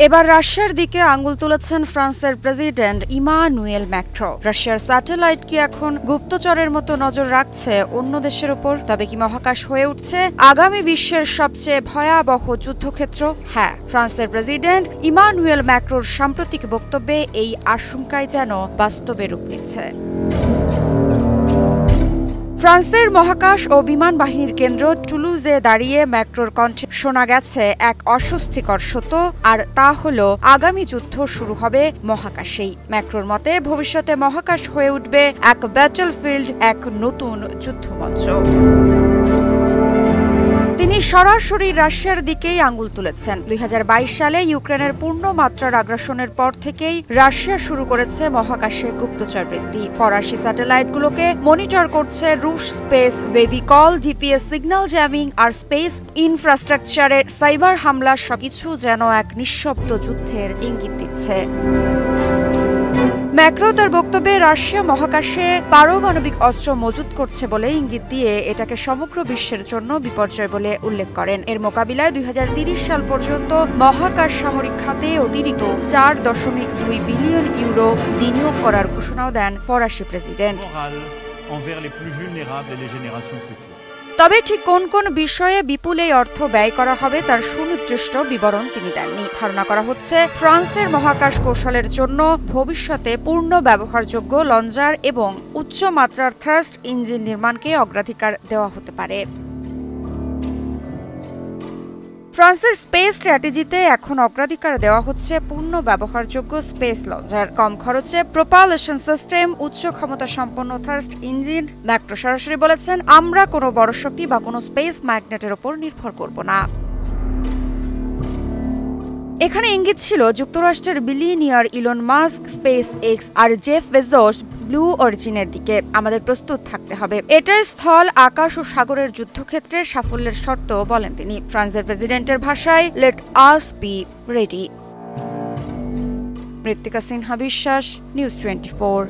এবার রাশিয়ার দিকে আঙুল তুলেছেন ফ্রান্সের প্রেসিডেন্ট ইমানুয়েল ম্যাক্রো। রাশিয়ার স্যাটেলাইট কি এখন গুপ্তচরের মতো নজর রাখছে অন্য দেশের উপর? তবে কি মহাকাশ হয়ে উঠছে আগামী বিশ্বের সবচেয়ে ভয়াবহ যুদ্ধক্ষেত্র? হ্যাঁ, ফ্রান্সের প্রেসিডেন্ট ইমানুয়েল ম্যাক্রোর সাম্প্রতিক বক্তব্যে এই আশঙ্কাই যেন বাস্তবে রূপ নিচ্ছে। ফ্রান্সের মহাকাশ ও বিমান বাহিনীর কেন্দ্র টুলুজে দাঁড়িয়ে ম্যাক্রোর কণ্ঠে শোনা গেছে এক অস্বস্তিকর সত্য, আর তা হলো আগামী যুদ্ধ শুরু হবে মহাকাশেই। ম্যাক্রোর মতে ভবিষ্যতে মহাকাশ হয়ে উঠবে এক ব্যাটলফিল্ড, এক নতুন যুদ্ধমঞ্চ। তিনি সরাসরি রাশিয়ার দিকেই আঙুল তুলেছেন। 2022 সালে ইউক্রেনের পূর্ণ মাত্রার আগ্রাসনের পর থেকেই রাশিয়া শুরু করেছে মহাকাশে গুপ্তচর বৃত্তি। ফরাসি স্যাটেলাইটগুলোকে মনিটর করছে রুশ space vehicle, GPS signal jamming আর স্পেস ইনফ্রাস্ট্রাকচারে সাইবার হামলা, সবকিছু যেন এক নিঃশব্দ যুদ্ধের ইঙ্গিত দিচ্ছে। ম্যাক্রো তার বক্তব্যে রাশিয়া মহাকাশে পারমাণবিক অস্ত্র মজুত করছে বলে ইঙ্গিত দিয়ে এটাকে সমগ্র বিশ্বের জন্য বিপর্যয় বলে উল্লেখ করেন। এর মোকাবিলায় 2030 সাল পর্যন্ত মহাকাশ সামরিক খাতে অতিরিক্ত 4.2 বিলিয়ন ইউরো বিনিয়োগ করার ঘোষণাও দেন ফরাসি প্রেসিডেন্ট। তবে ঠিক কোন কোন বিষয়ে বিপুল এই অর্থ ব্যয় করা হবে তার সুনির্দিষ্ট বিবরণ তিনি দেননি। ধারণা করা হচ্ছে ফ্রান্সের মহাকাশ কৌশলের জন্য ভবিষ্যতে পূর্ণ ব্যবহারযোগ্য লঞ্চার এবং উচ্চ মাত্রার থ্রাস্ট ইঞ্জিন নির্মাণকে অগ্রাধিকার দেওয়া হতে পারে। ফ্রান্সের স্পেস স্ট্র্যাটেজিতে এখন অগ্রাধিকার দেওয়া হচ্ছে পূর্ণ ব্যবহারযোগ্য স্পেস লঞ্চার, কম খরচে প্রপালশন সিস্টেম, উচ্চ ক্ষমতা সম্পন্ন থার্স্ট ইঞ্জিন। ম্যাক্রো সরাসরি বলেছেন, আমরা কোনো বড় শক্তি বা কোনো স্পেস ম্যাগনেটের উপর নির্ভর করব না। এখানে ইঙ্গিত ছিল যুক্তরাষ্ট্রের billionaire Elon Musk, SpaceX আর জেফ বেজোস ব্লু অরিজিনের দিকে আমাদের প্রস্তুত থাকতে হবে। এটাই স্থল, আকাশ ও সাগরের যুদ্ধক্ষেত্রে সাফল্যের শর্ত বলেন তিনি। ফ্রান্সের প্রেসিডেন্টের ভাষায়, লেট আস বি রেডি। মৃত্তিকা সিনহা বিশ্বাস, নিউজ 24।